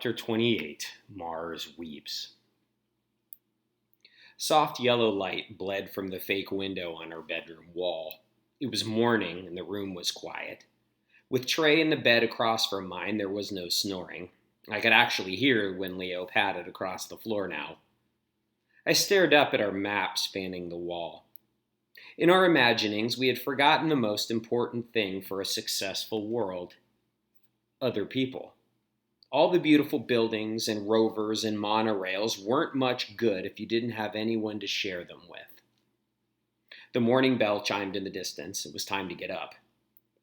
Chapter 28, Mars Weeps. Soft yellow light bled from the fake window on our bedroom wall. It was morning and the room was quiet. With Trey in the bed across from mine, there was no snoring. I could actually hear when Leo padded across the floor now. I stared up at our map spanning the wall. In our imaginings, we had forgotten the most important thing for a successful world: other people. All the beautiful buildings and rovers and monorails weren't much good if you didn't have anyone to share them with. The morning bell chimed in the distance. It was time to get up.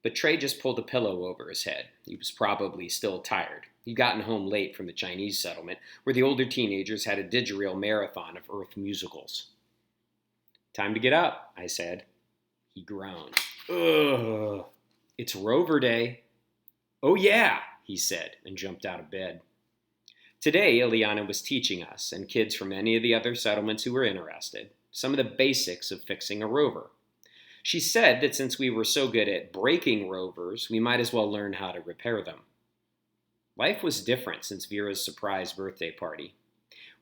But Trey just pulled a pillow over his head. He was probably still tired. He'd gotten home late from the Chinese settlement, where the older teenagers had a didgeridoo marathon of Earth musicals. "Time to get up," I said. He groaned. "Ugh, it's Rover Day." "Oh yeah," he said, and jumped out of bed. Today, Ileana was teaching us, and kids from any of the other settlements who were interested, some of the basics of fixing a rover. She said that since we were so good at breaking rovers, we might as well learn how to repair them. Life was different since Vera's surprise birthday party.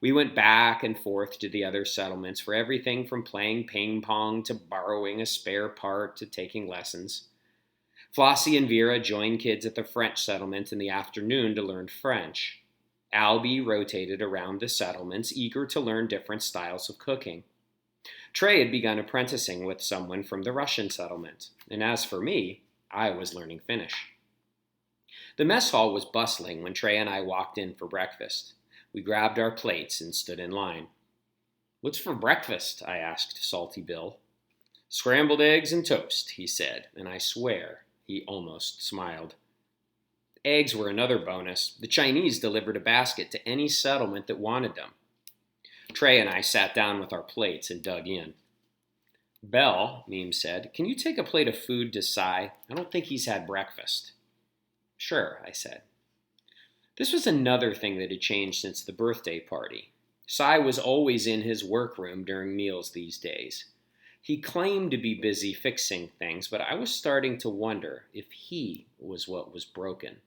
We went back and forth to the other settlements for everything from playing ping pong to borrowing a spare part to taking lessons. Flossie and Vera joined kids at the French settlement in the afternoon to learn French. Albie rotated around the settlements, eager to learn different styles of cooking. Trey had begun apprenticing with someone from the Russian settlement, and as for me, I was learning Finnish. The mess hall was bustling when Trey and I walked in for breakfast. We grabbed our plates and stood in line. "What's for breakfast?" I asked Salty Bill. "Scrambled eggs and toast," he said, and I swear he almost smiled. Eggs were another bonus. The Chinese delivered a basket to any settlement that wanted them. Trey and I sat down with our plates and dug in. "Belle," Meme said, "can you take a plate of food to Sai? I don't think he's had breakfast." "Sure," I said. This was another thing that had changed since the birthday party. Sai was always in his workroom during meals these days. He claimed to be busy fixing things, but I was starting to wonder if he was what was broken.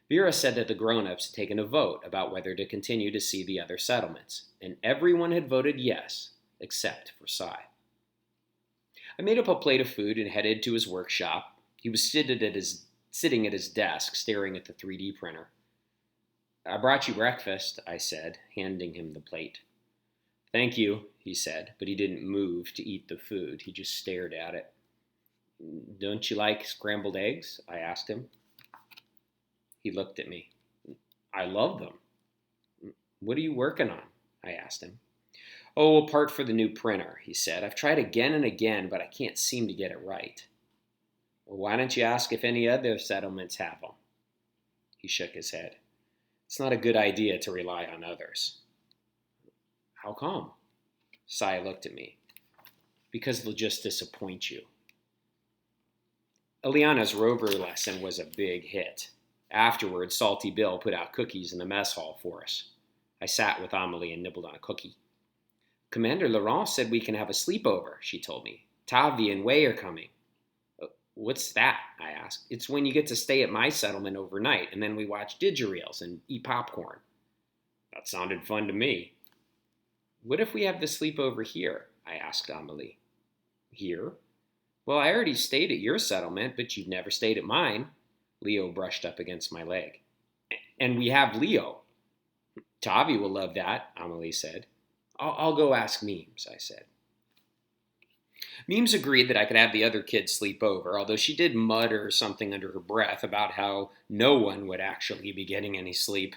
Vera said that the grown-ups had taken a vote about whether to continue to see the other settlements, and everyone had voted yes, except for Sai. I made up a plate of food and headed to his workshop. He was sitting at his desk, staring at the 3D printer. "I brought you breakfast," I said, handing him the plate. "Thank you," he said, but he didn't move to eat the food. He just stared at it. "Don't you like scrambled eggs?" I asked him. He looked at me. "I love them." "What are you working on?" I asked him. "Oh, a part for the new printer," he said. "I've tried again and again, but I can't seem to get it right." "Well, why don't you ask if any other settlements have them?" He shook his head. "It's not a good idea to rely on others." "How come?" Sai looked at me. "Because they'll just disappoint you." Ileana's rover lesson was a big hit. Afterwards, Salty Bill put out cookies in the mess hall for us. I sat with Amelie and nibbled on a cookie. "Commander Laurent said we can have a sleepover," she told me. "Tavi and Wei are coming." "What's that?" I asked. "It's when you get to stay at my settlement overnight, and then we watch didgeridoos and eat popcorn." That sounded fun to me. "What if we have the sleepover here?" I asked Amelie. "Here?" "Well, I already stayed at your settlement, but you've never stayed at mine." Leo brushed up against my leg. "And we have Leo." "Tavi will love that," Amelie said. I'll go ask Memes," I said. Memes agreed that I could have the other kids sleep over, although she did mutter something under her breath about how no one would actually be getting any sleep.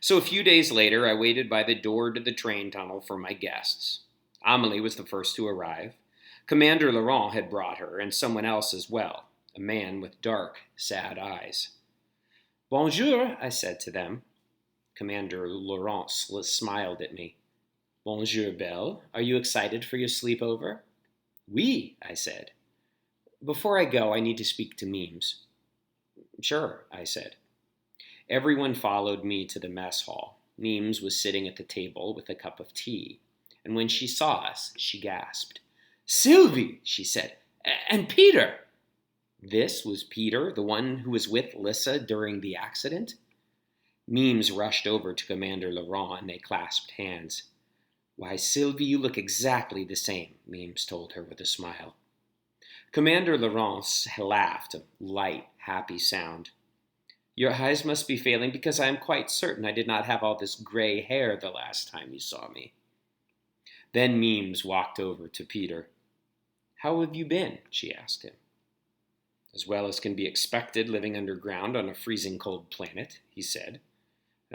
So a few days later, I waited by the door to the train tunnel for my guests. Amelie was the first to arrive. Commander Laurent had brought her, and someone else as well, a man with dark, sad eyes. "Bonjour," I said to them. Commander Laurent smiled at me. "Bonjour, Belle. Are you excited for your sleepover?" "Oui," I said. "Before I go, I need to speak to Memes." "Sure," I said. Everyone followed me to the mess hall. Memes was sitting at the table with a cup of tea, and when she saw us, she gasped. "Sylvie," she said, "and Peter." This was Peter, the one who was with Lissa during the accident? Memes rushed over to Commander Laurent and they clasped hands. "Why, Sylvie, you look exactly the same," Memes told her with a smile. Commander Laurent laughed, a light, happy sound. "Your eyes must be failing because I am quite certain I did not have all this gray hair the last time you saw me." Then Memes walked over to Peter. "How have you been?" she asked him. "As well as can be expected living underground on a freezing cold planet," he said.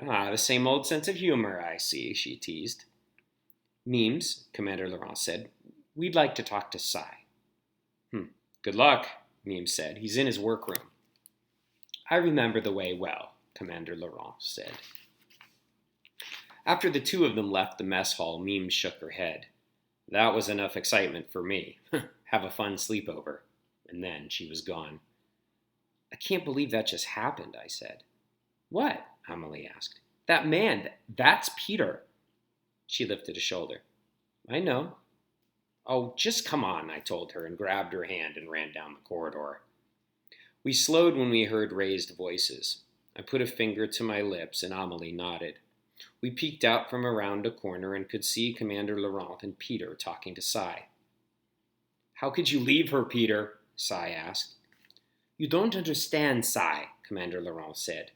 "Ah, the same old sense of humor, I see," she teased. "Memes," Commander Laurent said, "we'd like to talk to Sai." "Good luck," Memes said. "He's in his workroom." "I remember the way well," Commander Laurent said. After the two of them left the mess hall, Memes shook her head. "That was enough excitement for me. Have a fun sleepover." And then she was gone. "I can't believe that just happened," I said. "What?" Amelie asked. "That man, that's Peter." She lifted a shoulder. "I know." "Oh, just come on," I told her and grabbed her hand and ran down the corridor. We slowed when we heard raised voices. I put a finger to my lips and Amelie nodded. We peeked out from around a corner and could see Commander Laurent and Peter talking to Sai. "How could you leave her, Peter?" Sai asked. "You don't understand, Sai," Commander Laurent said.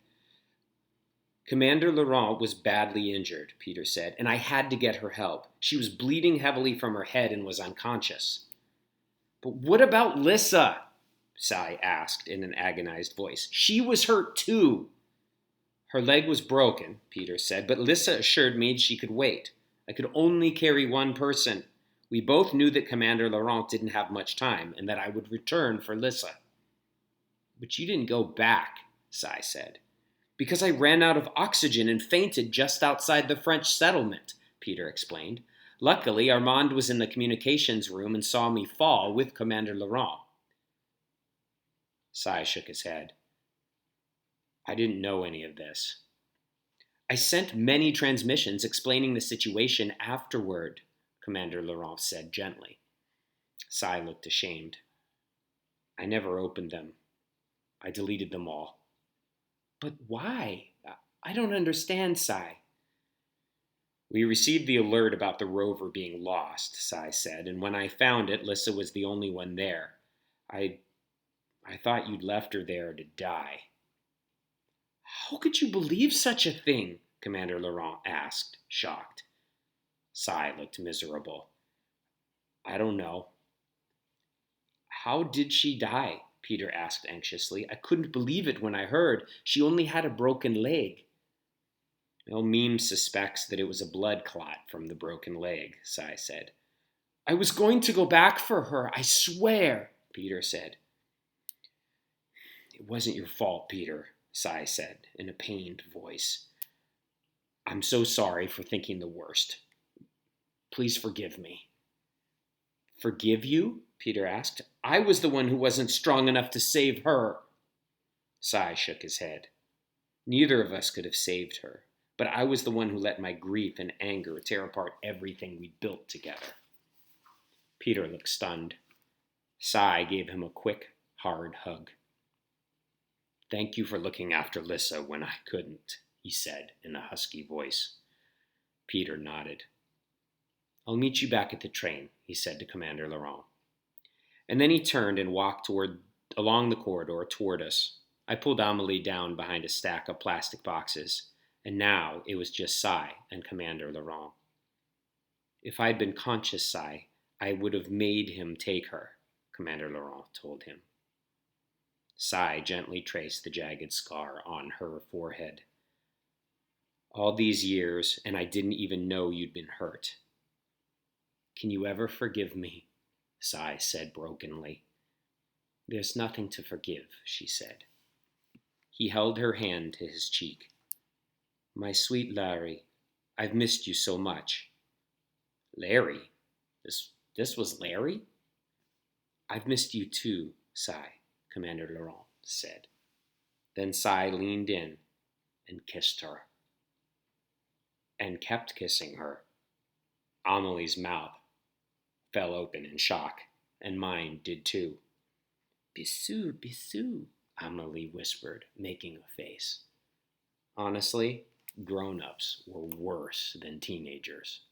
"Commander Laurent was badly injured," Peter said, "and I had to get her help. She was bleeding heavily from her head and was unconscious." "But what about Lissa?" Sai asked in an agonized voice. "She was hurt too." "Her leg was broken," Peter said, "but Lissa assured me she could wait. I could only carry one person. We both knew that Commander Laurent didn't have much time and that I would return for Lissa." "But you didn't go back," Sai said. "Because I ran out of oxygen and fainted just outside the French settlement," Peter explained. "Luckily, Armand was in the communications room and saw me fall with Commander Laurent." Sai shook his head. "I didn't know any of this." "I sent many transmissions explaining the situation afterward," Commander Laurent said gently. Sai looked ashamed. "I never opened them. I deleted them all." "But why? I don't understand, Sai." "We received the alert about the rover being lost," Sai said, "and when I found it, Lissa was the only one there. I thought you'd left her there to die." "How could you believe such a thing?" Commander Laurent asked, shocked. Sai looked miserable. "I don't know." "How did she die?" Peter asked anxiously. "I couldn't believe it when I heard. She only had a broken leg." "Well, Memes suspects that it was a blood clot from the broken leg," Sai said. "I was going to go back for her, I swear," Peter said. "It wasn't your fault, Peter," Sai said in a pained voice. "I'm so sorry for thinking the worst. Please forgive me." "Forgive you?" Peter asked. "I was the one who wasn't strong enough to save her." Sai shook his head. "Neither of us could have saved her, but I was the one who let my grief and anger tear apart everything we built together." Peter looked stunned. Sai gave him a quick, hard hug. "Thank you for looking after Lissa when I couldn't," he said in a husky voice. Peter nodded. "I'll meet you back at the train," he said to Commander Laurent. And then he turned and walked along the corridor toward us. I pulled Amelie down behind a stack of plastic boxes, and now it was just Sai and Commander Laurent. "If I'd been conscious, Sai, I would have made him take her," Commander Laurent told him. Sai gently traced the jagged scar on her forehead. "All these years, and I didn't even know you'd been hurt." "Can you ever forgive me?" Sai said brokenly. "There's nothing to forgive," she said. He held her hand to his cheek. "My sweet Larry, I've missed you so much." "Larry? This was Larry?" "I've missed you too, Sai," Commander Laurent said. Then Sai leaned in and kissed her. And kept kissing her. Amelie's mouth fell open in shock, and mine did too. "Bisou, Bisou," Amelie whispered, making a face. Honestly, grown-ups were worse than teenagers.